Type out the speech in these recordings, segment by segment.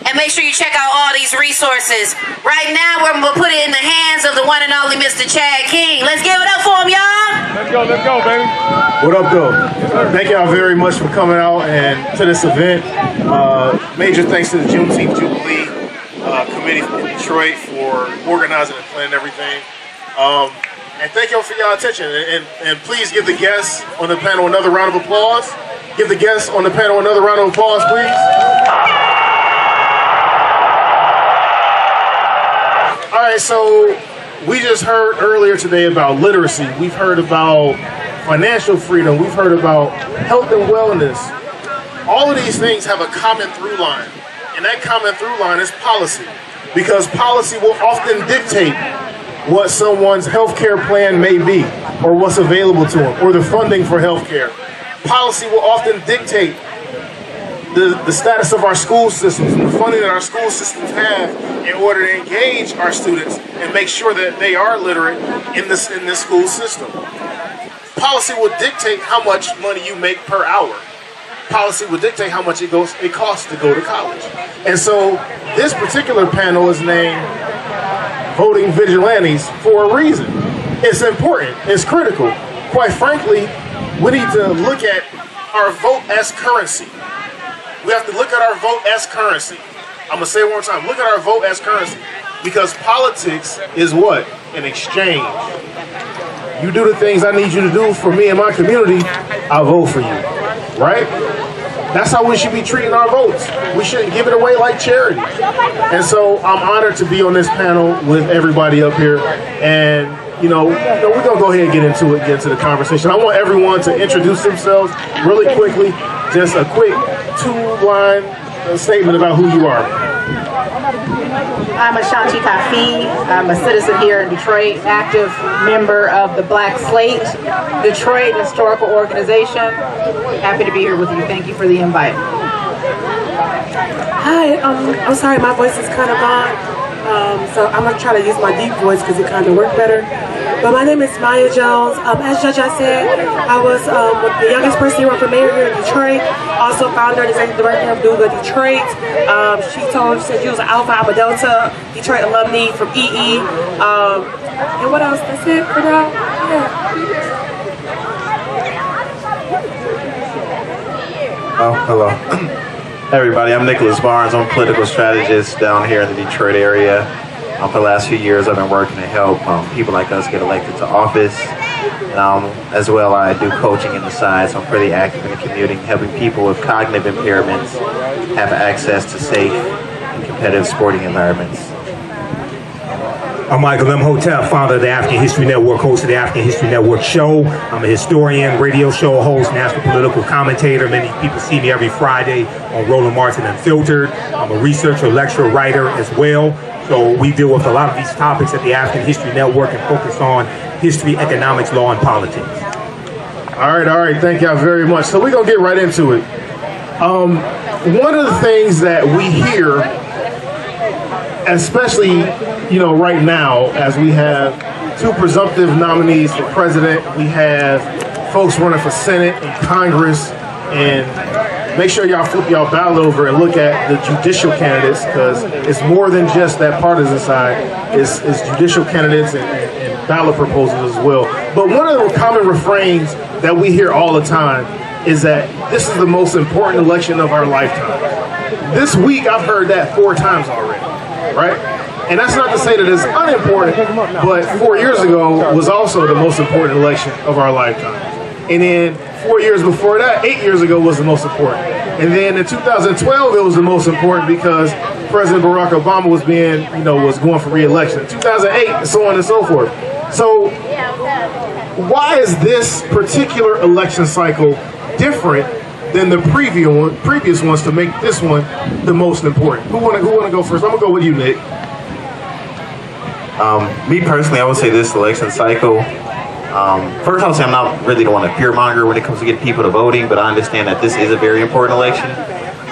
And make sure you check out all these resources. Right now, we're going to put it in the hands of the one and only Mr. Chad King. Let's give it up for him, y'all. Let's go, baby. What up, though? Thank y'all very much for coming out and to this event. Major thanks to the Juneteenth Jubilee committee in Detroit for organizing and planning everything. And thank y'all for your attention. And please give the guests on the panel another round of applause. Give the guests on the panel another round of applause, please. All right, so we just heard earlier today about literacy. We've heard about financial freedom. We've heard about health and wellness. All of these things have a common through line, and that common through line is policy, because policy will often dictate what someone's health care plan may be, or what's available to them, or the funding for health care. Policy will often dictate the status of our school systems and the funding that our school systems have in order to engage our students and make sure that they are literate in this school system. Policy will dictate how much money you make per hour. Policy will dictate how much it costs to go to college. And so this particular panel is named Voting Vigilantes for a reason. It's important, it's critical. Quite frankly, we need to look at our vote as currency. We have to look at our vote as currency. I'm gonna say it one more time, look at our vote as currency. Because politics is what? An exchange. You do the things I need you to do for me and my community, I vote for you, right? That's how we should be treating our votes. We shouldn't give it away like charity. And so I'm honored to be on this panel with everybody up here. And we're gonna go ahead and get into the conversation. I want everyone to introduce themselves really quickly. Just a quick two-line statement about who you are. I'm Ashanti Kafi. I'm a citizen here in Detroit, active member of the Black Slate, Detroit Historical Organization. Happy to be here with you. Thank you for the invite. Hi, I'm sorry, my voice is kind of gone. So I'm gonna try to use my deep voice because it kind of worked better. But my name is Maya Jones. As Judge said, I was the youngest person to run for mayor here in Detroit. Also founder and executive director of Duga Detroit. She said she was an Alpha Alpha Delta Detroit alumni from EE. And what else? That's it for now. Yeah. Oh, hello. Hey everybody, I'm Nicholas Barnes. I'm a political strategist down here in the Detroit area. For the last few years, I've been working to help people like us get elected to office. As well, I do coaching in the side, so I'm pretty active in the community, helping people with cognitive impairments have access to safe and competitive sporting environments. I'm Michael Imhotep, founder of the African History Network, host of the African History Network show. I'm a historian, radio show host, national political commentator. Many people see me every Friday on Roland Martin Unfiltered. I'm a researcher, lecturer, writer as well. So we deal with a lot of these topics at the African History Network and focus on history, economics, law, and politics. All right. Thank y'all very much. So we're going to get right into it. One of the things that we hear, especially, right now, as we have two presumptive nominees for president, we have folks running for Senate and Congress, and make sure y'all flip y'all ballot over and look at the judicial candidates, because it's more than just that partisan side. It's judicial candidates and ballot proposals as well. But one of the common refrains that we hear all the time is that this is the most important election of our lifetime. This week, I've heard that 4 times already, right? And that's not to say that it's unimportant, but 4 years ago was also the most important election of our lifetime. And then 4 years before that, 8 years ago, was the most important. And then in 2012, it was the most important because President Barack Obama was was going for re-election. In 2008, and so on and so forth. So why is this particular election cycle different than the previous ones to make this one the most important? Who want to go first? I'm gonna go with you, Nick. Me personally, I would say this election cycle. First, I would say I'm not really the one to fear-monger when it comes to getting people to voting, but I understand that this is a very important election.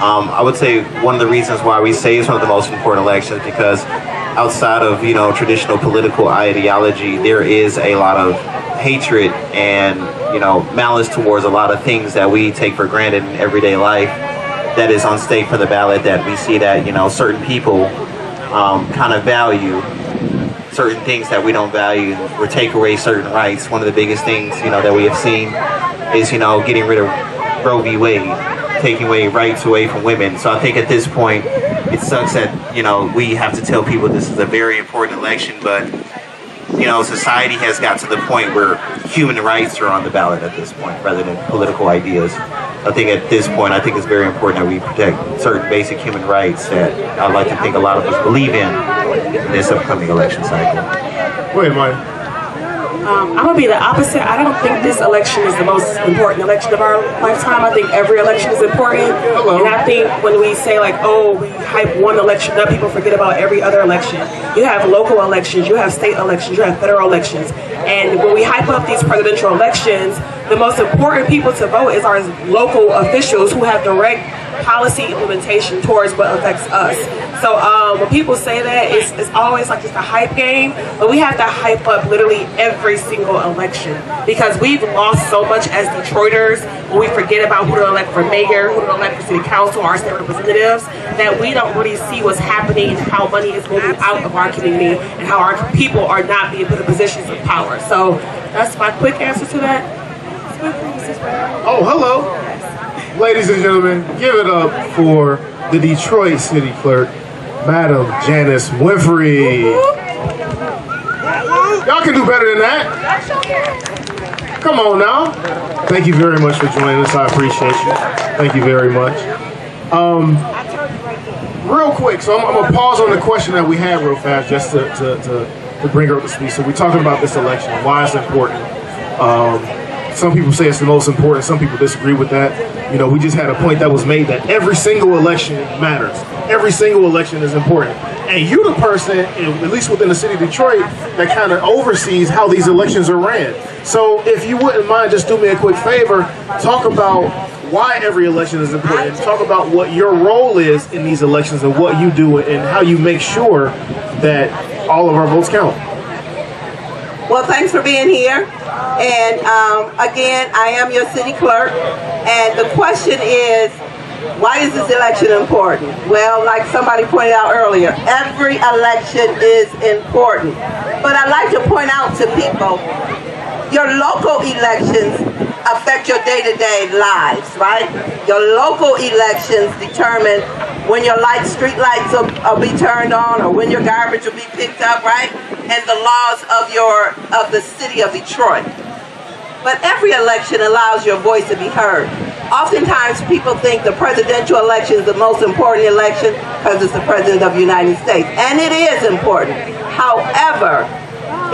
I would say one of the reasons why we say it's one of the most important elections because outside of traditional political ideology, there is a lot of hatred and malice towards a lot of things that we take for granted in everyday life. that is on stake for the ballot, that we see that, you know, certain people kind of value certain things that we don't value, or take away certain rights. One of the biggest things, you know, that we have seen is, you know, getting rid of Roe v. Wade, taking away rights away from women. So I think at this point, it sucks that, you know, we have to tell people this is a very important election, but, you know, society has got to the point where human rights are on the ballot at this point rather than political ideas. I think at this point, I think it's very important that we protect certain basic human rights that I'd like to think a lot of us believe in this upcoming election cycle. Go ahead, Maya. I'm gonna be the opposite. I don't think this election is the most important election of our lifetime. I think every election is important. Hello. And I think when we say like, oh, we hype one election up, people forget about every other election. You have local elections, you have state elections, you have federal elections. And when we hype up these presidential elections, the most important people to vote is our local officials who have direct policy implementation towards what affects us. So when people say that, it's always like just a hype game, but we have to hype up literally every single election, because we've lost so much as Detroiters when we forget about who to elect for mayor, who to elect for city council, our state representatives, that we don't really see what's happening and how money is moving out of our community and how our people are not being put in positions of power. So that's my quick answer to that. Oh, hello. Ladies and gentlemen, give it up for the Detroit City Clerk, Madam Janice Winfrey. Y'all can do better than that. Come on now. Thank you very much for joining us. I appreciate you. Thank you very much. Real quick, so I'm gonna pause on the question that we had real fast, just to bring her up to speed. So we're talking about this election, why it's important. Some people say it's the most important. Some people disagree with that. You know, we just had a point that was made that every single election matters. Every single election is important. And you're the person, at least within the city of Detroit, that kind of oversees how these elections are ran. So if you wouldn't mind, just do me a quick favor, talk about why every election is important. Talk about what your role is in these elections and what you do and how you make sure that all of our votes count. Well, thanks for being here. And again, I am your city clerk. And the question is, why is this election important? Well, like somebody pointed out earlier, every election is important. But I'd like to point out to people, your local elections affect your day-to-day lives, right? Your local elections determine when your street lights will be turned on, or when your garbage will be picked up, right? And the laws of the city of Detroit. But every election allows your voice to be heard. Oftentimes people think the presidential election is the most important election because it's the president of the United States. And it is important. However,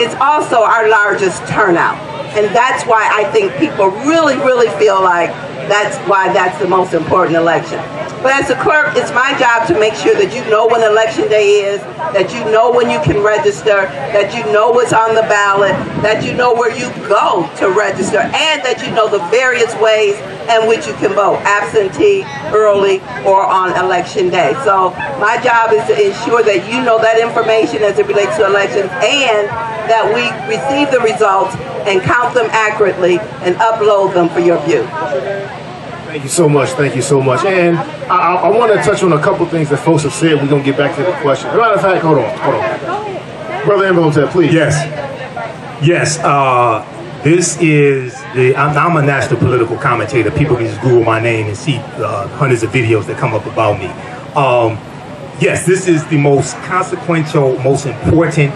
it's also our largest turnout. And that's why I think people really, really feel like that's why that's the most important election. But as a clerk, it's my job to make sure that you know when election day is, that you know when you can register, that you know what's on the ballot, that you know where you go to register, and that you know the various ways in which you can vote, absentee, early, or on election day. So my job is to ensure that you know that information as it relates to elections, and that we receive the results and count them accurately and upload them for your view. Thank you so much. Thank you so much. And I want to touch on a couple things that folks have said. We're going to get back to the question. As a matter of fact, hold on. Brother Imhotep, please. Yes. This is I'm a national political commentator. People can just Google my name and see hundreds of videos that come up about me. Yes, this is the most consequential, most important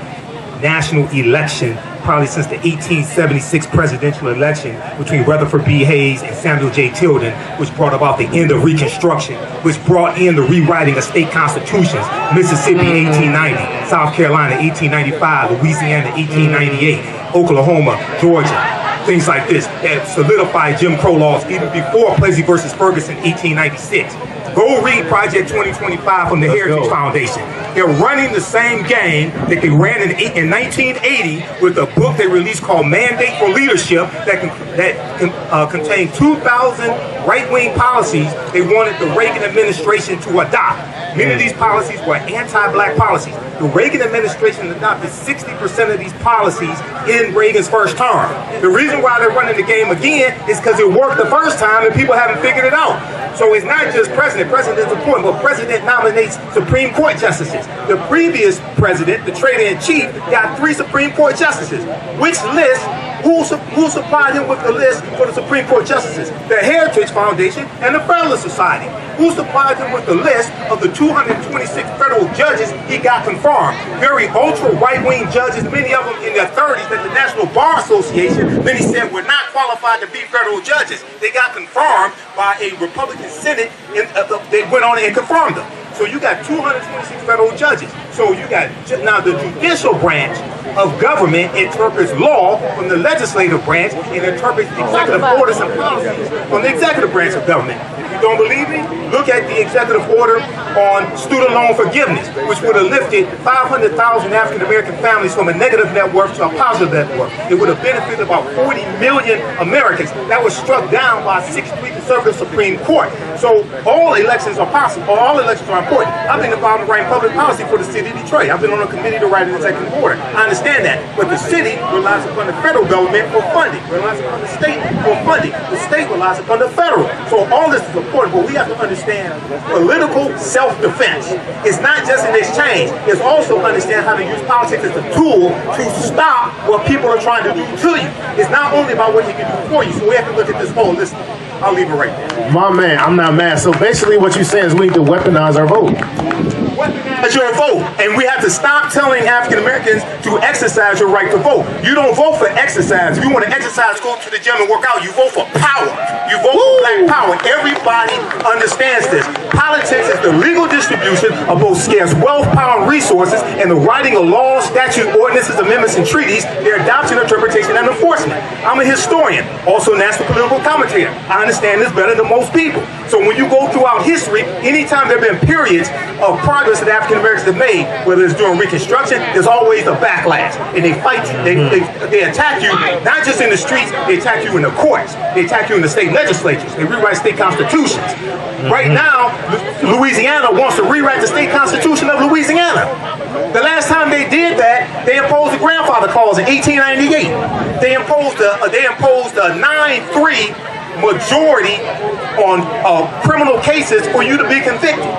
national election probably since the 1876 presidential election between Rutherford B. Hayes and Samuel J. Tilden, which brought about the end of Reconstruction, which brought in the rewriting of state constitutions. Mississippi, 1890, South Carolina, 1895, Louisiana, 1898, Oklahoma, Georgia, things like this that solidified Jim Crow laws even before Plessy versus Ferguson, 1896. Go read Project 2025 from the Heritage Foundation. They're running the same game that they ran in 1980 with a book they released called Mandate for Leadership that contained 2,000 right-wing policies they wanted the Reagan administration to adopt. Many of these policies were anti-black policies. The Reagan administration adopted 60% of these policies in Reagan's first term. The reason why they're running the game again is because it worked the first time and people haven't figured it out. So it's not just president. President is important, but president nominates Supreme Court justices. The previous president, the traitor-in-chief, got 3 Supreme Court justices. Which list? Who supplied him with the list for the Supreme Court justices? The Heritage Foundation and the Federalist Society. Who supplied him with the list of the 226 federal judges he got confirmed? Very ultra right-wing judges, many of them in their 30s, that the National Bar Association, many said were not qualified to be federal judges. They got confirmed by a Republican Senate, they went on and confirmed them. So you got 226 federal judges. So you got, now the judicial branch of government interprets law from the legislative branch and interprets executive orders and policies from the executive branch of government. If you don't believe me, look at the executive order on student loan forgiveness, which would have lifted 500,000 African-American families from a negative net worth to a positive net worth. It would have benefited about 40 million Americans. That was struck down by a 6-3 conservative Supreme Court. So all elections are possible, or all elections are important. I've been involved in writing public policy for the city of Detroit. I've been on a committee to write an executive order. I understand that, but the city relies upon the federal government for funding, relies upon the state for funding. The state relies upon the federal. So all this is important, but we have to understand political self-defense. It's not just an exchange. It's also understand how to use politics as a tool to stop what people are trying to do to you. It's not only about what you can do for you, so we have to look at this holistic. I'll leave it right there. My man, I'm not mad. So basically what you're saying is we need to weaponize our vote. Weaponize your vote. And we have to stop telling African Americans to exercise your right to vote. You don't vote for exercise. If you want to exercise, go to the gym and work out. You vote for power. You vote for black power. Everybody understands this. Politics is the legal distribution of both scarce wealth, power, and resources, and the writing of laws, statutes, ordinances, amendments, and treaties, their adoption, interpretation, and enforcement. I'm a historian, also national political commentator. I understand this better than most people. So when you go throughout history, anytime there have been periods of progress that African Americans have made, whether it's during Reconstruction, there's always a backlash. And they fight you. They attack you, not just in the streets, they attack you in the courts. They attack you in the state legislatures. They rewrite state constitutions. Right now, Louisiana wants to rewrite the state constitution of Louisiana. The last time they did that, they imposed the grandfather clause in 1898. They imposed a 9-3 majority on criminal cases for you to be convicted.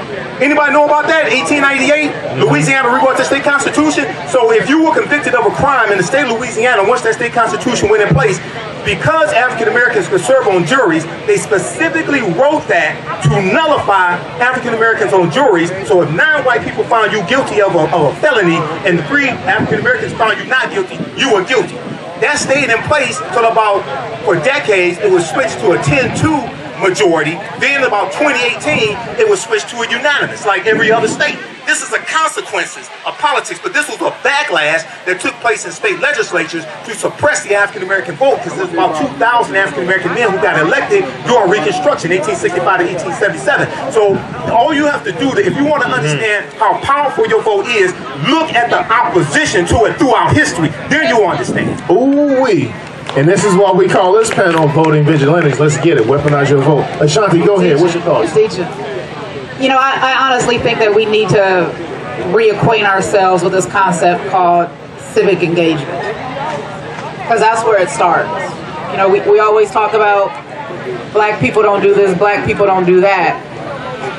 Anybody know about that? 1898, Louisiana rewrote the state constitution. So if you were convicted of a crime in the state of Louisiana, once that state constitution went in place, because African Americans could serve on juries, they specifically wrote that to nullify African Americans on juries. So if 9 white people found you guilty of a felony and 3 African Americans found you not guilty, you were guilty. That stayed in place till about, for decades, it was switched to a 10-2 majority. Then about 2018, it was switched to a unanimous, like every other state. This is the consequences of politics, but this was a backlash that took place in state legislatures to suppress the African-American vote, because there's about 2,000 African-American men who got elected during Reconstruction, 1865 to 1877. So all you have to do, if you want to understand how powerful your vote is, look at the opposition to it throughout history. Then you'll understand. Ooh-wee. And this is why we call this panel Voting Vigilantes. Let's get it. Weaponize your vote. Ashanti, go ahead. What's your thoughts? You know, I honestly think that we need to reacquaint ourselves with this concept called civic engagement, because that's where it starts. You know, we always talk about black people don't do this, black people don't do that.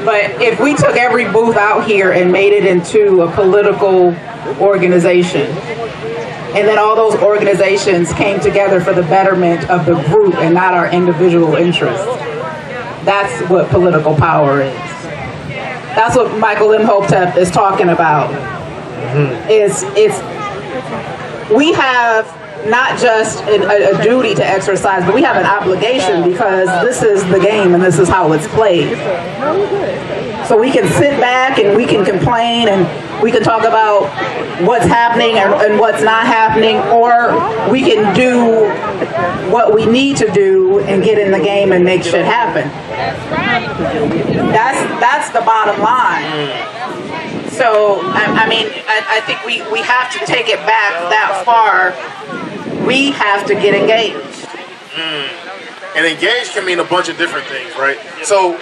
But if we took every booth out here and made it into a political organization, and then all those organizations came together for the betterment of the group and not our individual interests, that's what political power is. That's what Michael Imhotep is talking about. We have not just a duty to exercise, but we have an obligation, because this is the game and this is how it's played. So we can sit back and we can complain and we can talk about what's happening and what's not happening, or we can do what we need to do and get in the game and make shit happen. That's the bottom line. So, I mean, I think we have to take it back that far. We have to get engaged. And engaged can mean a bunch of different things, right? So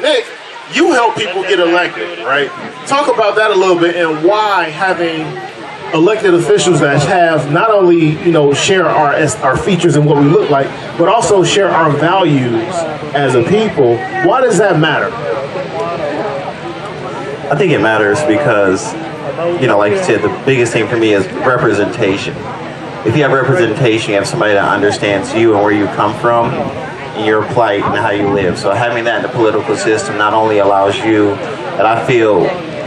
Nick, you help people get elected, right? Talk about that a little bit and why having elected officials that have not only, share our features and what we look like, but also share our values as a people. Why does that matter? I think it matters because, like you said, the biggest thing for me is representation. If you have representation, you have somebody that understands you and where you come from, and your plight and how you live. So having that in the political system not only allows you, that I feel,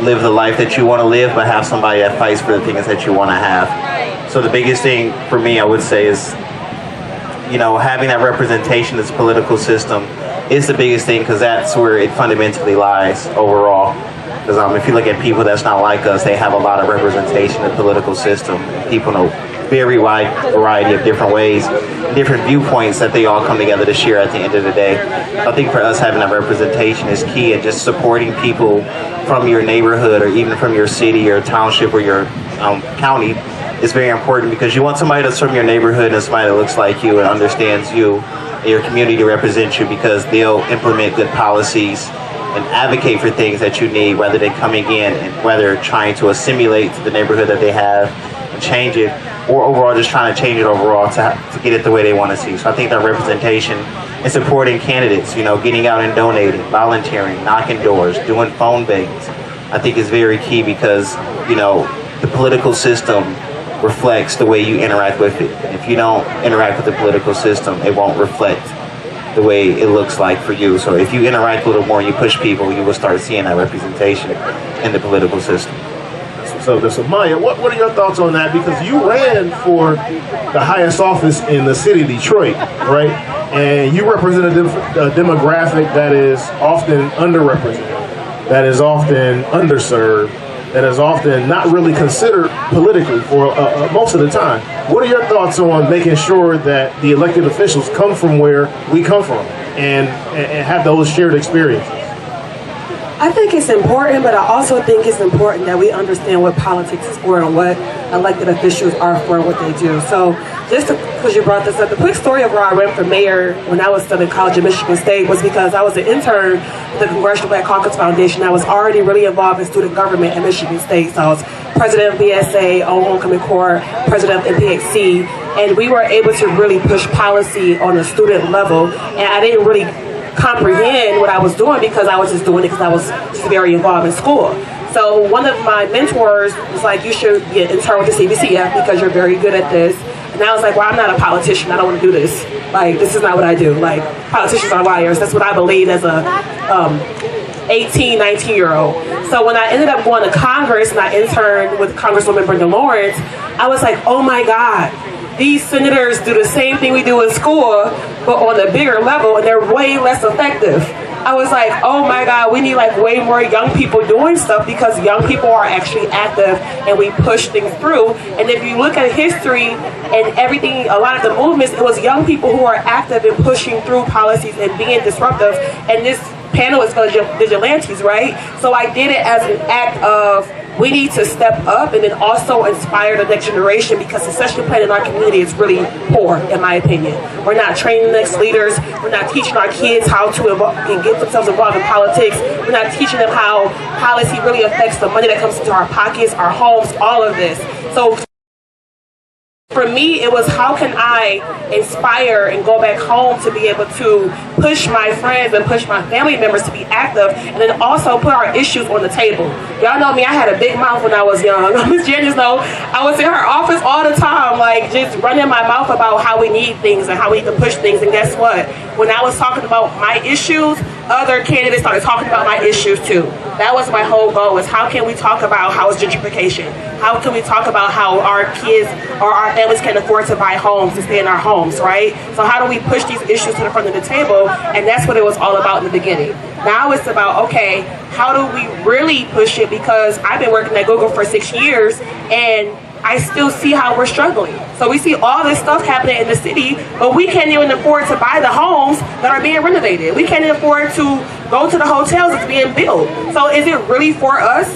live the life that you want to live, but have somebody that fights for the things that you want to have. So the biggest thing for me, I would say, is, having that representation in this political system is the biggest thing, because that's where it fundamentally lies overall. Because if you look at people that's not like us, they have a lot of representation in the political system. People know very wide variety of different ways, different viewpoints that they all come together to share at the end of the day. I think for us, having that representation is key, and just supporting people from your neighborhood or even from your city or township or your county is very important, because you want somebody that's from your neighborhood and somebody that looks like you and understands you and your community to represent you, because they'll implement good policies and advocate for things that you need, whether they're coming in and whether trying to assimilate to the neighborhood that they have and change it, or overall just trying to change it overall to get it the way they want to see. So I think that representation and supporting candidates, getting out and donating, volunteering, knocking doors, doing phone banks, I think is very key, because, the political system reflects the way you interact with it. And if you don't interact with the political system, it won't reflect the way it looks like for you. So if you interact a little more and you push people, you will start seeing that representation in the political system. So Maya, what are your thoughts on that? Because you ran for the highest office in the city of Detroit, right? And you represent a demographic that is often underrepresented, that is often underserved, that is often not really considered politically for most of the time. What are your thoughts on making sure that the elected officials come from where we come from and have those shared experiences? I think it's important, but I also think it's important that we understand what politics is for and what elected officials are for and what they do. So just because you brought this up, the quick story of where I ran for mayor when I was still in college at Michigan State was because I was an intern at the Congressional Black Caucus Foundation. I was already really involved in student government at Michigan State. So I was president of BSA, on Homecoming Corps, president of MPHC, and we were able to really push policy on a student level, and I didn't really comprehend what I was doing because I was just doing it because I was just very involved in school. So one of my mentors was like, you should get intern with the CBCF because you're very good at this. And I was like, well, I'm not a politician. I don't want to do this. Like, this is not what I do. Like, politicians are liars. That's what I believe as a 18, 19-year-old. So when I ended up going to Congress and I interned with Congresswoman Brenda Lawrence, I was like, oh my God. These senators do the same thing we do in school, but on a bigger level, and they're way less effective. I was like, oh my God, we need like way more young people doing stuff, because young people are actually active and we push things through. And if you look at history and everything, a lot of the movements, it was young people who are active in pushing through policies and being disruptive. And this panel is called Vigilantes, right? So I did it as an act of, we need to step up and then also inspire the next generation, because succession plan in our community is really poor, in my opinion. We're not training the next leaders. We're not teaching our kids how to get themselves involved in politics. We're not teaching them how policy really affects the money that comes into our pockets, our homes, all of this. So for me, it was, how can I inspire and go back home to be able to push my friends and push my family members to be active, and then also put our issues on the table. Y'all know me, I had a big mouth when I was young. Miss Janice know, I was in her office all the time, like just running my mouth about how we need things and how we need to push things. And guess what? When I was talking about my issues, other candidates started talking about my issues too. That was my whole goal, is how can we talk about house gentrification? How can we talk about how our kids or our families can afford to buy homes, to stay in our homes, right? So how do we push these issues to the front of the table? And that's what it was all about in the beginning. Now it's about, okay, how do we really push it? Because I've been working at Google for 6 years, and I still see how we're struggling. So we see all this stuff happening in the city, but we can't even afford to buy the homes that are being renovated. We can't even afford to go to the hotels that's being built. So is it really for us?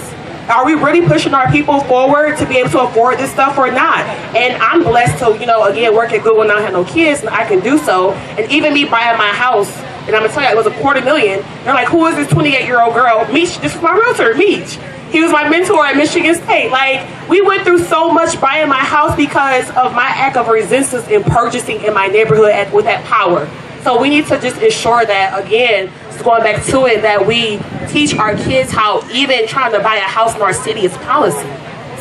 are we really pushing our people forward to be able to afford this stuff or not? And I'm blessed to, again, work at Google and not have no kids, and I can do so. And even me buying my house, and I'm gonna tell you, it was $250,000. They're like, who is this 28-year-old girl? Meech, this is my realtor, Meech. He was my mentor at Michigan State. Like, we went through so much buying my house because of my act of resistance in purchasing in my neighborhood with that power. So we need to just ensure that, again, just going back to it, that we teach our kids how even trying to buy a house in our city is policy.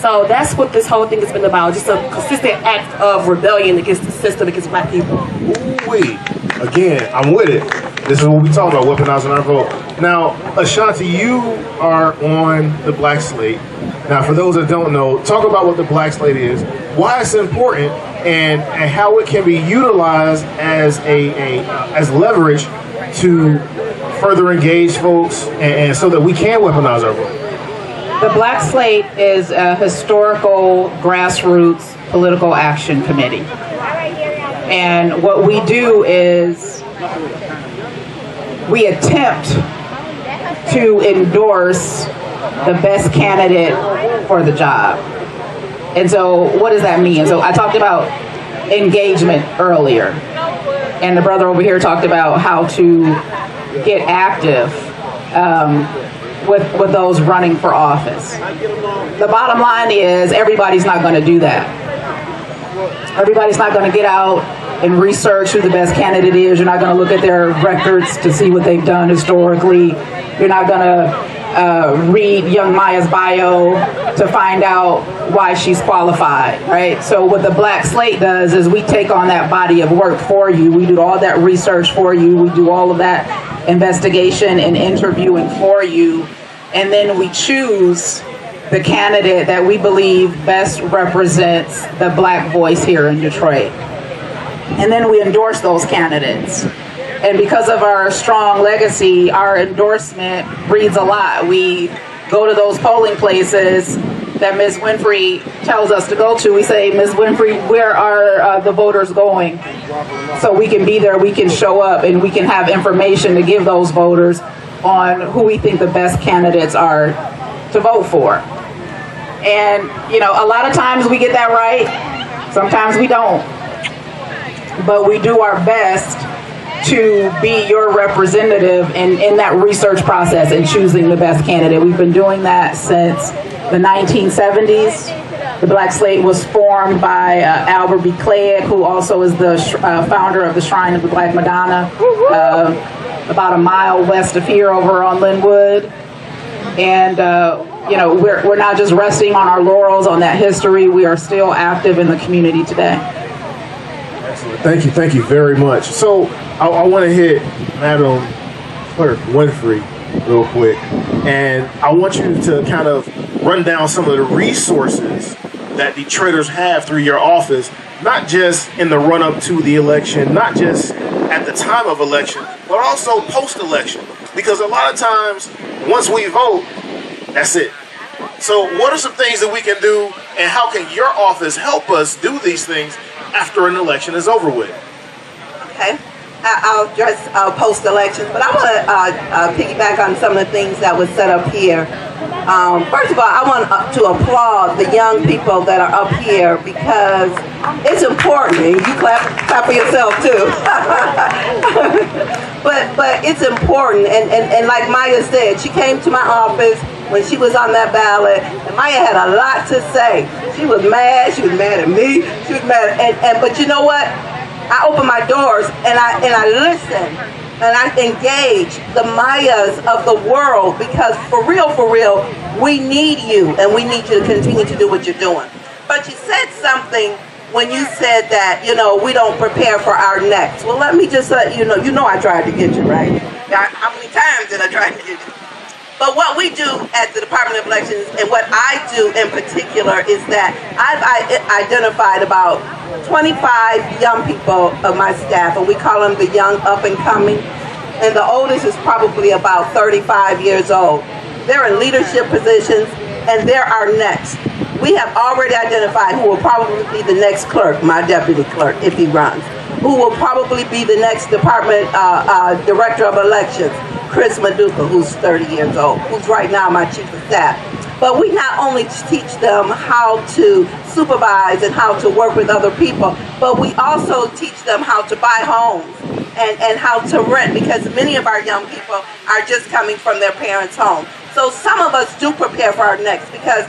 So that's what this whole thing has been about, just a consistent act of rebellion against the system, against black people. Ooh-wee. Again, I'm with it. This is what we talk about, weaponizing our vote. Now, Ashanti, you are on the Black Slate. Now, for those that don't know, talk about what the Black Slate is, why it's important, and how it can be utilized as as leverage to further engage folks, and so that we can weaponize our vote. The Black Slate is a historical grassroots political action committee. And what we do is we attempt to endorse the best candidate for the job. And so what does that mean? So I talked about engagement earlier, and the brother over here talked about how to get active with those running for office. The bottom line is everybody's not going to do that. Everybody's not going to get out and research who the best candidate is. You're not going to look at their records to see what they've done historically. You're not going to read young Maya's bio to find out why she's qualified, right? So what the Black Slate does is we take on that body of work for you. We do all that research for you. We do all of that investigation and interviewing for you. And then we choose the candidate that we believe best represents the black voice here in Detroit. And then we endorse those candidates. And because of our strong legacy, our endorsement reads a lot. We go to those polling places that Ms. Winfrey tells us to go to. We say, Ms. Winfrey, where are the voters going? So we can be there, we can show up, and we can have information to give those voters on who we think the best candidates are to vote for. And, a lot of times we get that right. Sometimes we don't. But we do our best to be your representative in that research process and choosing the best candidate. We've been doing that since the 1970s. The Black Slate was formed by Albert B. Clegg, who also is the founder of the Shrine of the Black Madonna, about a mile west of here over on Linwood. And we're not just resting on our laurels on that history. We are still active in the community today. Excellent. Thank you very much. So I want to hit Madam Clerk Winfrey real quick, and I want you to kind of run down some of the resources that Detroiters have through your office, not just in the run-up to the election, not just at the time of election, but also post-election. Because a lot of times, once we vote, that's it. So what are some things that we can do, and how can your office help us do these things after an election is over with? Okay. I'll address post-election, but I want to piggyback on some of the things that was set up here. First of all, I want to applaud the young people that are up here, because it's important. And you clap for yourself too. but it's important, and like Maya said, she came to my office when she was on that ballot, and Maya had a lot to say. She was mad. She was mad at me. She was mad, but you know what? I open my doors and I listen and I engage the Mayas of the world, because for real, we need you, and we need you to continue to do what you're doing. But you said something when you said that, we don't prepare for our next. Well, let me just let you know I tried to get you, right? How many times did I try to get you? But what we do at the Department of Elections, and what I do in particular, is that I've identified about 25 young people of my staff, and we call them the young up and coming. And the oldest is probably about 35 years old. They're in leadership positions, and they're our next. We have already identified who will probably be the next clerk, my deputy clerk, if he runs. Who will probably be the next department director of elections, Chris Maduka, who's 30 years old, who's right now my chief of staff. But we not only teach them how to supervise and how to work with other people, but we also teach them how to buy homes and how to rent, because many of our young people are just coming from their parents' home. So some of us do prepare for our next, because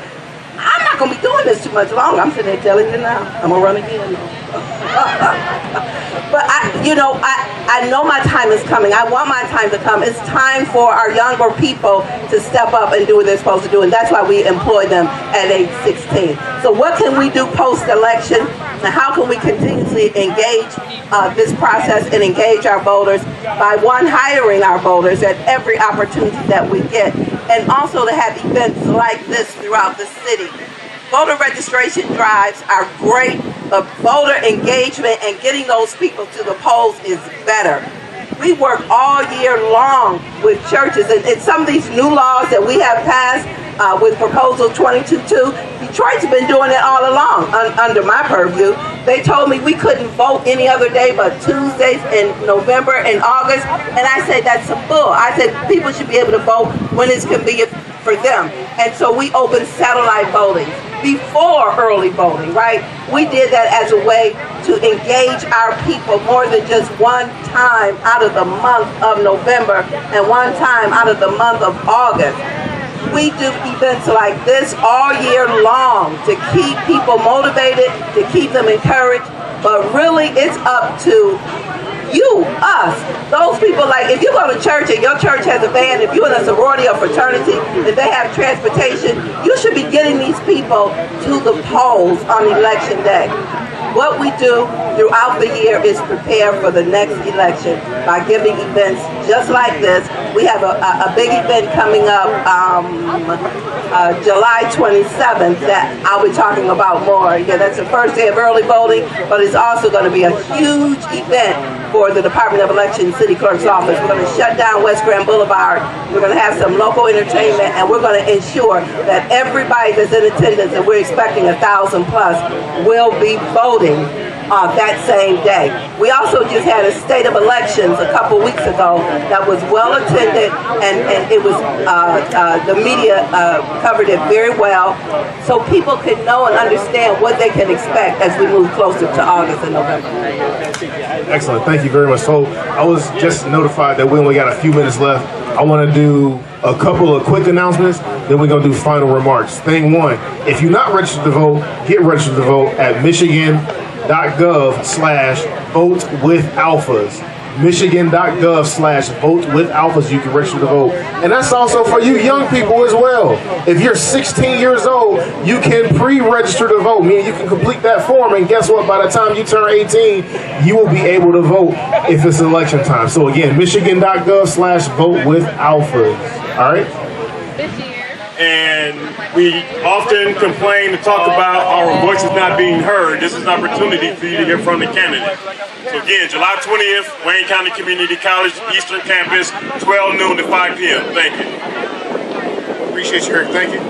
I'm not going to be doing this too much longer. I'm sitting there telling you now. I'm going to run again. But I know my time is coming. I want my time to come. It's time for our younger people to step up and do what they're supposed to do, and that's why we employ them at age 16. So what can we do post-election, and how can we continuously engage this process and engage our voters by, one, hiring our voters at every opportunity that we get, and also to have events like this throughout the city. Voter registration drives are great, but voter engagement and getting those people to the polls is better. We work all year long with churches, and some of these new laws that we have passed with Proposal 22.2, Detroit's been doing it all along under my purview. They told me we couldn't vote any other day but Tuesdays in November and August, and I said that's some bull. I said people should be able to vote when it's convenient for them. And so we opened satellite voting before early voting, right? We did that as a way to engage our people more than just one time out of the month of November and one time out of the month of August. We do events like this all year long to keep people motivated, to keep them encouraged, but really it's up to you, us, those people. Like, if you go to church and your church has a band, if you're in a sorority or fraternity, if they have transportation, you should be getting these people to the polls on election day. What we do throughout the year is prepare for the next election by giving events just like this. We have a big event coming up July 27th that I'll be talking about more. Yeah, that's the first day of early voting, but it's also going to be a huge event for the Department of Election City Clerk's office. We're going to shut down West Grand Boulevard. We're going to have some local entertainment, and we're going to ensure that everybody that's in attendance, and we're expecting 1,000 plus, will be voting that same day. We also just had a state of elections a couple weeks ago that was well attended, and it was the media covered it very well, so people can know and understand what they can expect as we move closer to August and November. Excellent, thank you very much. So I was just notified that we only got a few minutes left. I want to do a couple of quick announcements, then we're going to do final remarks. Thing one, if you're not registered to vote, get registered to vote at michigan.gov/vote-with-alphas. Michigan.gov/vote-with-alphas. You can register to vote. And that's also for you young people as well. If you're 16 years old, you can pre-register to vote, meaning you can complete that form, and guess what? By the time you turn 18, you will be able to vote if it's election time. So again, michigan.gov/vote-with-alphas. All right? And we often complain and talk about our voices not being heard. This is an opportunity for you to hear from the candidate. So again, July 20th, Wayne County Community College, Eastern Campus, 12 noon to 5 p.m. Thank you. Appreciate you, Eric. Thank you.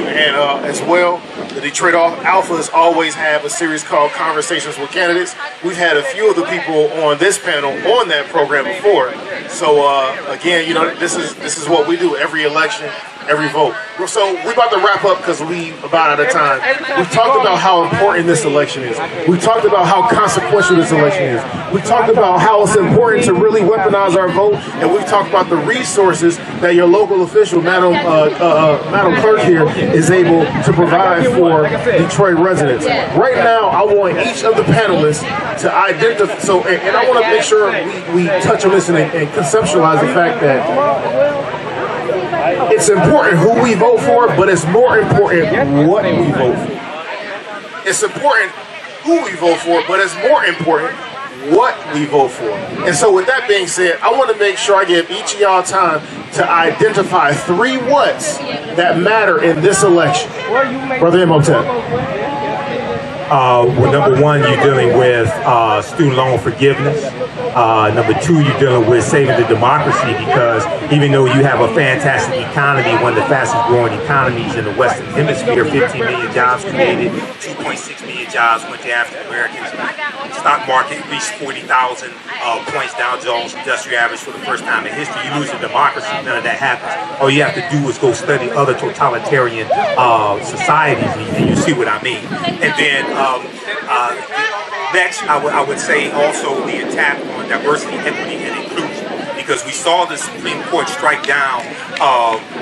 And as well, the Detroit Alphas always have a series called Conversations with Candidates. We've had a few of the people on this panel on that program before. So again, this is what we do every election, every vote. So we're about to wrap up because we about out of time. We've talked about how important this election is. We talked about how consequential this election is. We talked about how it's important to really weaponize our vote, and we've talked about the resources that your local official, Madam Clerk here, is able to provide for Detroit residents. Right now, I want each of the panelists to identify. So, and I want to make sure we touch on this and conceptualize the fact that it's important who we vote for, but it's more important what we vote for. It's important who we vote for, but it's more important what we vote for. And so with that being said, I want to make sure I give each of y'all time to identify 3 whats that matter in this election. Brother Imhotep. Well, number one, you're dealing with student loan forgiveness. Number two, you're dealing with saving the democracy, because even though you have a fantastic economy, one of the fastest growing economies in the Western Hemisphere, 15 million jobs created, 2.6 million jobs went to African Americans. Stock market reached 40,000 points, Dow Jones Industrial Average for the first time in history. You lose your democracy, none of that happens. All you have to do is go study other totalitarian societies, and you see what I mean. And then next, I would say also the attack on diversity, equity, and inclusion, because we saw the Supreme Court strike down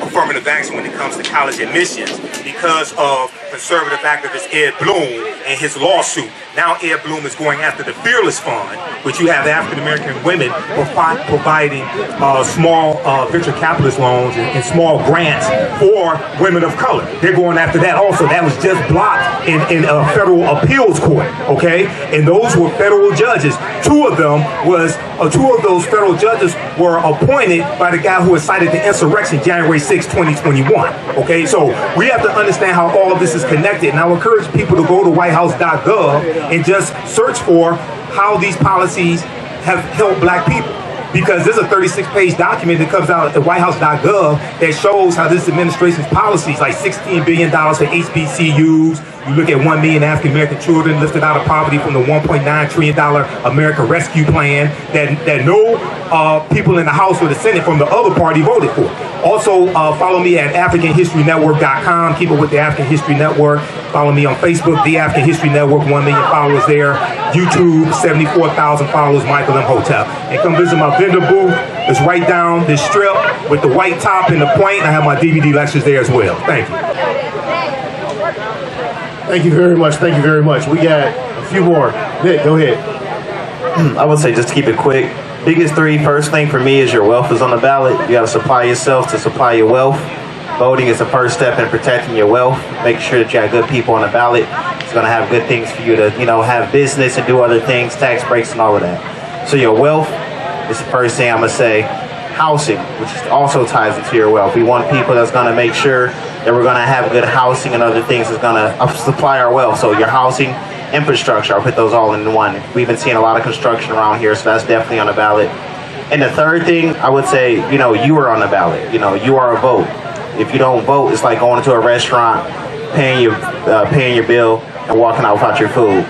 affirmative action when it comes to college admissions because of conservative activist Ed Bloom and his lawsuit. Now Ed Bloom is going after the Fearless Fund, which you have African-American women providing small venture capitalist loans and small grants for women of color. They're going after that also. That was just blocked in a federal appeals court, okay? And those were federal judges. Two of those federal judges were appointed by the guy who incited the insurrection January 6, 2021, okay? So we have to understand how all of this is connected, and I would encourage people to go to whitehouse.gov and just search for how these policies have helped black people. Because there's a 36-page document that comes out at whitehouse.gov that shows how this administration's policies, like $16 billion for HBCUs, you look at 1 million African-American children lifted out of poverty from the $1.9 trillion American Rescue Plan that no people in the House or the Senate from the other party voted for. Also, follow me at AfricanHistoryNetwork.com. Keep up with the African History Network. Follow me on Facebook, The African History Network, 1 million followers there. YouTube, 74,000 followers, Michael Imhotep. And come visit my vendor booth. It's right down this strip with the white top and the point. I have my DVD lectures there as well. Thank you. Thank you very much. Thank you very much. We got a few more. Nick, go ahead. I would say just to keep it quick. Biggest three, first thing for me is your wealth is on the ballot. You got to supply yourself to supply your wealth. Voting is the first step in protecting your wealth. Make sure that you have good people on the ballot. It's going to have good things for you to, have business and do other things, tax breaks and all of that. So your wealth is the first thing I'm going to say. Housing, which also ties into your wealth. We want people that's going to make sure that we're going to have good housing and other things that's going to supply our wealth. So your housing, infrastructure, I'll put those all in one. We've been seeing a lot of construction around here, so that's definitely on the ballot. And the third thing, I would say, you are on the ballot. You are a vote. If you don't vote, it's like going to a restaurant, paying your bill, and walking out without your food.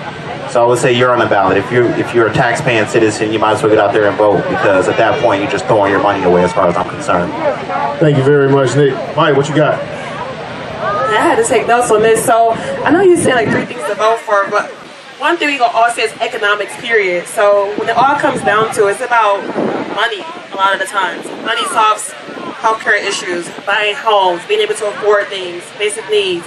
So I would say you're on the ballot. If you're a tax-paying citizen, you might as well get out there and vote, because at that point, you're just throwing your money away as far as I'm concerned. Thank you very much, Nick. Mike, what you got? I had to take notes on this. So I know you said like 3 things to vote for, but one thing we gonna all say is economics, period. So when it all comes down to it, it's about money a lot of the times. Money solves healthcare issues, buying homes, being able to afford things, basic needs,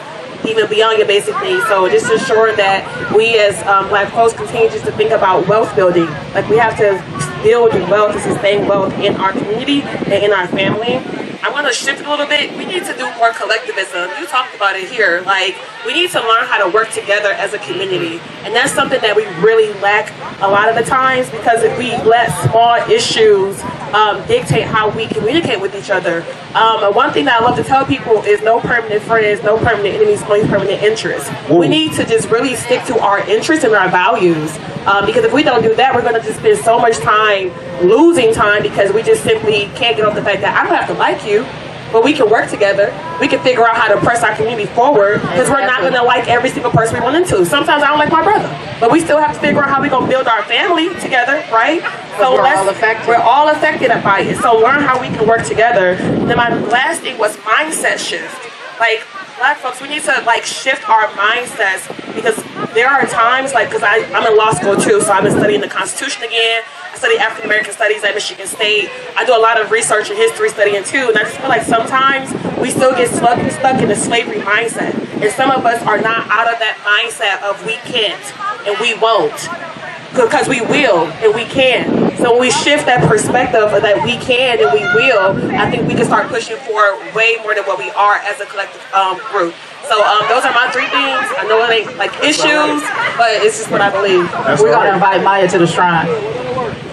even beyond your basic needs. So just ensuring that we as black folks continue just to think about wealth building. Like we have to build wealth to sustain wealth in our community and in our family. I'm going to shift a little bit. We need to do more collectivism. You talked about it here. Like, we need to learn how to work together as a community. And that's something that we really lack a lot of the times, because if we let small issues dictate how we communicate with each other. One thing that I love to tell people is no permanent friends, no permanent enemies, only permanent interests. Ooh. We need to just really stick to our interests and our values. Because if we don't do that, we're going to just spend so much time losing time, because we just simply can't get over the fact that I don't have to like you, but we can work together. We can figure out how to press our community forward, because we're not going to like every single person we run into. Sometimes I don't like my brother, but we still have to figure out how we're going to build our family together, right? So we're all affected by it. So learn how we can work together. Then my last thing was mindset shift. Like, black folks, we need to shift our mindsets, because there are times because I'm in law school too, so I've been studying the Constitution again. I study African American studies at Michigan State. I do a lot of research and history studying too, and I just feel like sometimes we still get stuck in the slavery mindset, and some of us are not out of that mindset of we can't and we won't, because we will and we can. So when we shift that perspective of that we can and we will, I think we can start pushing for way more than what we are as a collective group. So those are my 3 things. I know it ain't issues, but it's just what I believe. We're going to invite Maya to the shrine.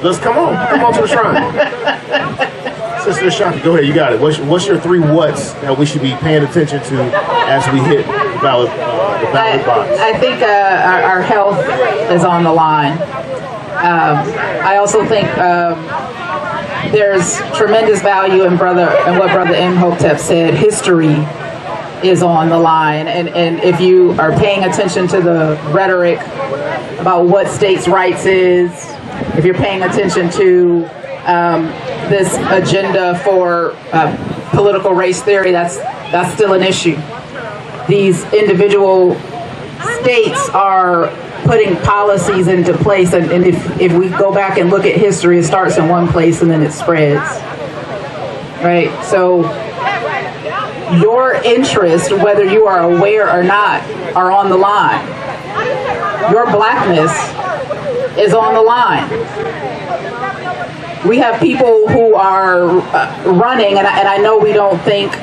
Let's come on to the shrine. Sister Ashanti, go ahead, you got it. What's your 3 whats that we should be paying attention to as we hit the ballot box? I think our health is on the line. I also think there's tremendous value in what Brother Imhotep said. History is on the line, and if you are paying attention to the rhetoric about what states' rights is, if you're paying attention to this agenda for political race theory, that's still an issue. These individual states are putting policies into place, and if we go back and look at history, it starts in one place and then it spreads, right? So your interests, whether you are aware or not, are on the line. Your blackness is on the line. We have people who are running, and I know we don't think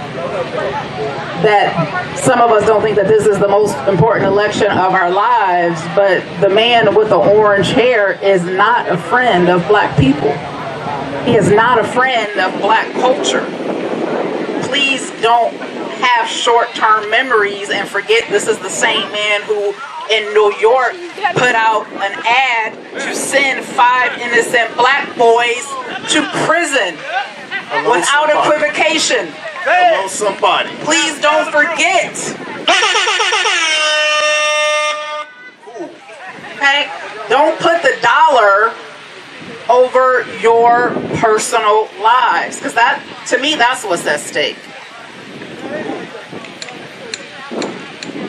that, some of us don't think that this is the most important election of our lives, but the man with the orange hair is not a friend of black people. He is not a friend of black culture. Please don't have short-term memories and forget this is the same man who in New York put out an ad to send 5 innocent black boys to prison without equivocation. Hello, somebody. Please don't forget. Okay? Don't put the dollar over your personal lives, because that, to me, that's what's at stake.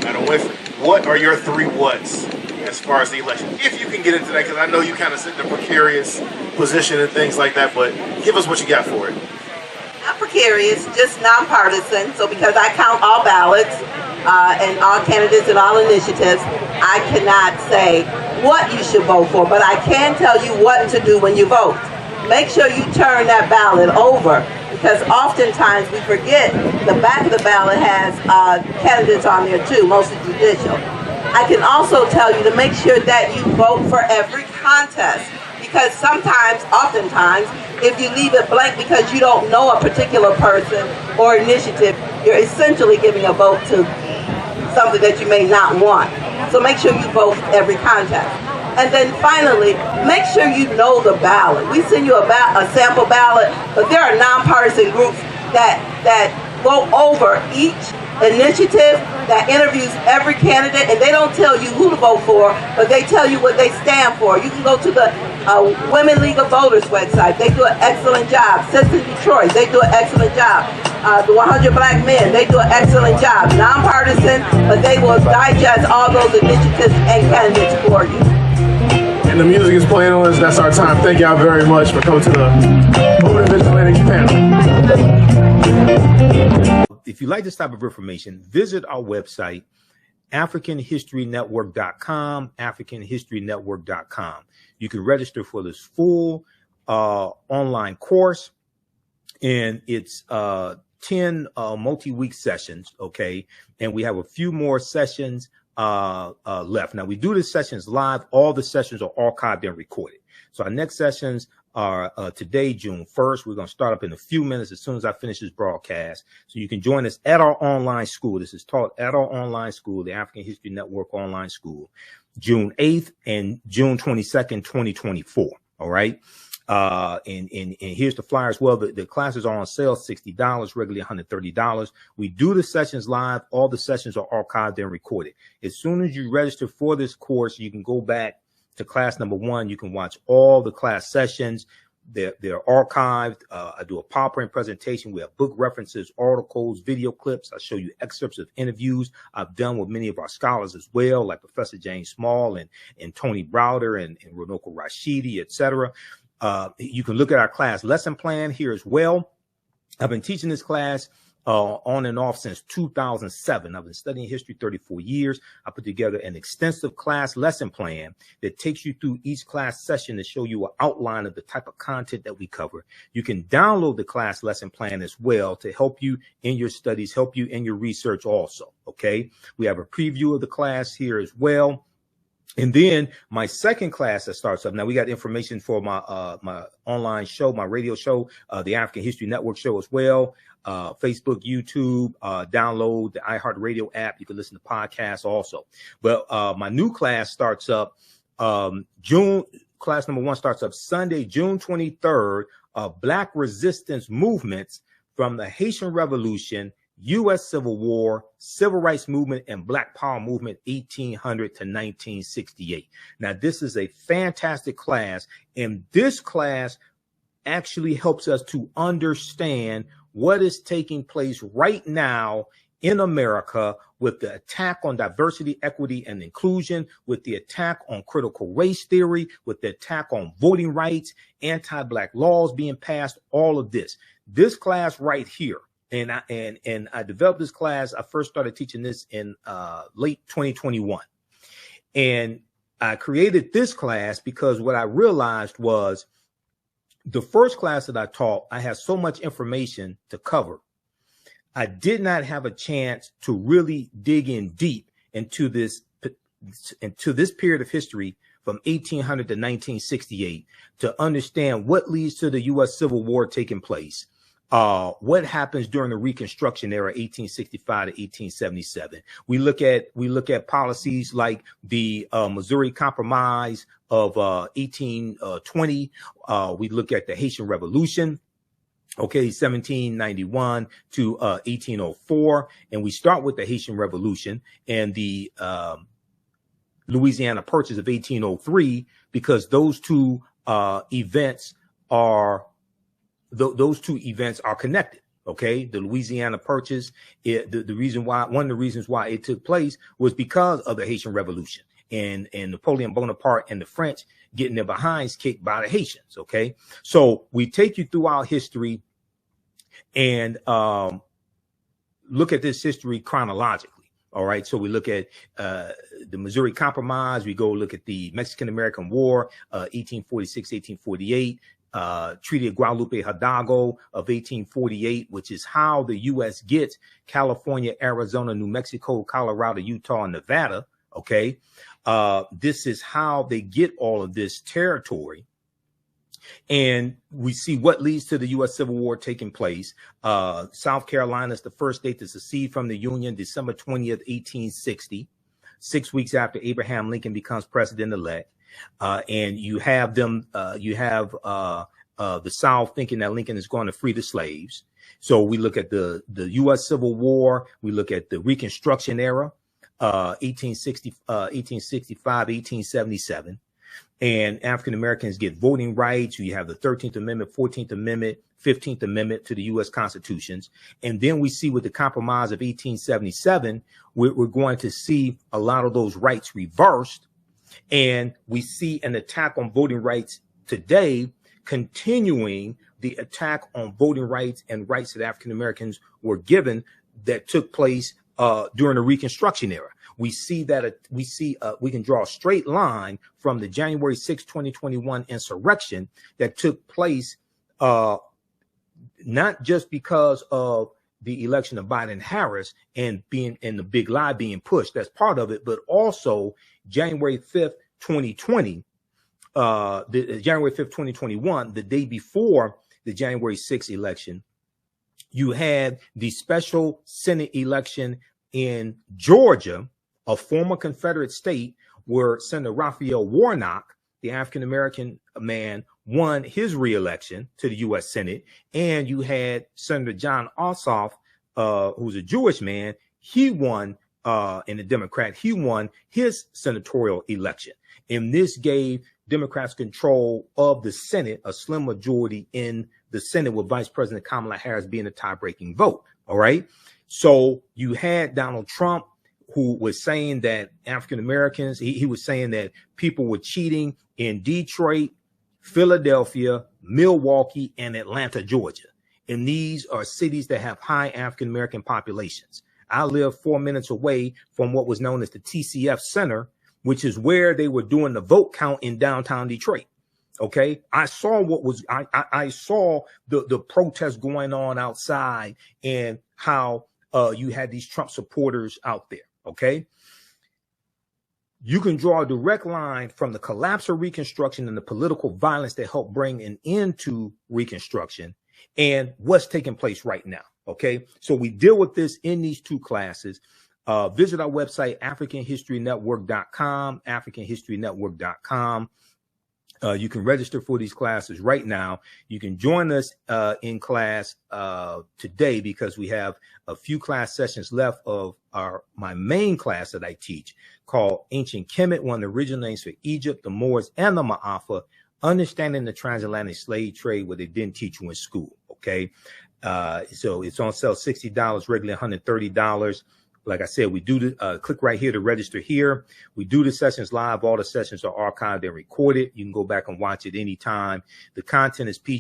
Madam Winfrey, what are your 3 whats as far as the election? If you can get into that, because I know you kind of sit in a precarious position and things like that, but give us what you got for it. Not precarious, just nonpartisan. So because I count all ballots and all candidates and all initiatives, I cannot say what you should vote for, but I can tell you what to do when you vote. Make sure you turn that ballot over, because oftentimes we forget the back of the ballot has candidates on there too, mostly judicial. I can also tell you to make sure that you vote for every contest, because oftentimes, if you leave it blank because you don't know a particular person or initiative, you're essentially giving a vote to something that you may not want. So make sure you vote every contest. And then finally, make sure you know the ballot. We send you a sample ballot, but there are nonpartisan groups that go over each initiative, that interviews every candidate, and they don't tell you who to vote for, but they tell you what they stand for. You can go to the Women League of Voters website. They do an excellent job. Citizen Detroit, they do an excellent job. The 100 Black Men, they do an excellent job. Nonpartisan, but they will digest all those initiatives and candidates for you. And the music is playing on us. That's our time. Thank y'all very much for coming to the Vigilantes panel. If you like this type of information, visit our website, AfricanHistoryNetwork.com, AfricanHistoryNetwork.com. You can register for this full online course, and it's 10 multi-week sessions, okay? And we have a few more sessions left. Now, we do the sessions live. All the sessions are archived and recorded. So our next sessions are today, June 1st. We're going to start up in a few minutes as soon as I finish this broadcast. So you can join us at our online school. This is taught at our online school, the African History Network online school, June 8th and June 22nd, 2024. All right. And here's the flyers. Well, the classes are on sale, $60, regularly $130. We do the sessions live. All the sessions are archived and recorded. As soon as you register for this course, you can go back to class number 1. You can watch all the class sessions. They're archived. I do a PowerPoint presentation. We have book references, articles, video clips. I show you excerpts of interviews I've done with many of our scholars as well, like Professor James Small and Tony Browder and Runoko Rashidi, etc. You can look at our class lesson plan here as well. I've been teaching this class on and off since 2007. I've been studying history 34 years. I put together an extensive class lesson plan that takes you through each class session to show you an outline of the type of content that we cover. You can download the class lesson plan as well to help you in your studies, help you in your research also. Okay. We have a preview of the class here as well. And then my second class that starts up. Now we got information for my my online show, my radio show, the African History Network show as well. Facebook, YouTube, download the iHeartRadio app. You can listen to podcasts also. But my new class starts up June class number 1 starts up Sunday, June 23rd, of Black resistance movements from the Haitian Revolution, U.S. Civil War, Civil Rights Movement, and Black Power Movement, 1800 to 1968. Now, this is a fantastic class, and this class actually helps us to understand what is taking place right now in America with the attack on diversity, equity, and inclusion, with the attack on critical race theory, with the attack on voting rights, anti-Black laws being passed, all of this. This class right here, and I developed this class. I first started teaching this in late 2021. And I created this class because what I realized was the first class that I taught, I had so much information to cover. I did not have a chance to really dig in deep into this period of history from 1800 to 1968 to understand what leads to the U.S. Civil War taking place. What happens during the Reconstruction Era, 1865 to 1877? We look at policies like the Missouri Compromise of 1820. We look at the Haitian Revolution, 1791 to 1804, and we start with the Haitian Revolution and the Louisiana Purchase of 1803 because those two events are connected. Okay, the Louisiana Purchase, one of the reasons why it took place was because of the Haitian Revolution and Napoleon Bonaparte and the French getting their behinds kicked by the Haitians. Okay, so we take you through our history and look at this history chronologically. All right, so we look at the Missouri Compromise. We go look at the Mexican-American War, 1846, 1848. Treaty of Guadalupe Hidalgo of 1848, which is how the U.S. gets California, Arizona, New Mexico, Colorado, Utah, and Nevada. Okay, this is how they get all of this territory. And we see what leads to the U.S. Civil War taking place. South Carolina is the first state to secede from the Union, December 20th, 1860, 6 weeks after Abraham Lincoln becomes president-elect. And you have the South thinking that Lincoln is going to free the slaves. So we look at the U.S. Civil War. We look at the Reconstruction Era, 1865, 1877. And African Americans get voting rights. You have the 13th Amendment, 14th Amendment, 15th Amendment to the U.S. Constitutions. And then we see with the Compromise of 1877, we're going to see a lot of those rights reversed. And we see an attack on voting rights today, continuing the attack on voting rights and rights that African Americans were given that took place during the Reconstruction Era. We see that we can draw a straight line from the January 6, 2021 insurrection that took place, not just because of the election of Biden-Harris and the big lie being pushed. That's part of it, but also January 5th, 2020, January 5th, 2021, the day before the January 6th election, you had the special Senate election in Georgia, a former Confederate state, where Senator Raphael Warnock, the African-American man, won his reelection to the U.S. Senate. And you had Senator John Ossoff, who's a Jewish man. He won, and a Democrat, he won his senatorial election. And this gave Democrats control of the Senate, a slim majority in the Senate, with Vice President Kamala Harris being a tie-breaking vote. All right. So you had Donald Trump, who was saying that African Americans, he was saying that people were cheating in Detroit, Philadelphia, Milwaukee, and Atlanta, Georgia. And these are cities that have high African American populations. I live 4 minutes away from what was known as the TCF Center, which is where they were doing the vote count in downtown Detroit. Okay, I saw I saw the protests going on outside and how you had these Trump supporters out there. Okay, you can draw a direct line from the collapse of Reconstruction and the political violence that helped bring an end to Reconstruction and what's taking place right now. Okay, so we deal with this in these two classes. Visit our website, AfricanHistoryNetwork.com, AfricanHistoryNetwork.com. You can register for these classes right now. You can join us in class today because we have a few class sessions left of my main class that I teach called Ancient Kemet, one of the original names for Egypt, the Moors, and the Ma'afa, Understanding the Transatlantic Slave Trade, what they didn't teach you in school, okay? So it's on sale $60, regularly $130. Like I said, we do the click right here to register here. We do the sessions live. All the sessions are archived and recorded. You can go back and watch it anytime. The content is PG.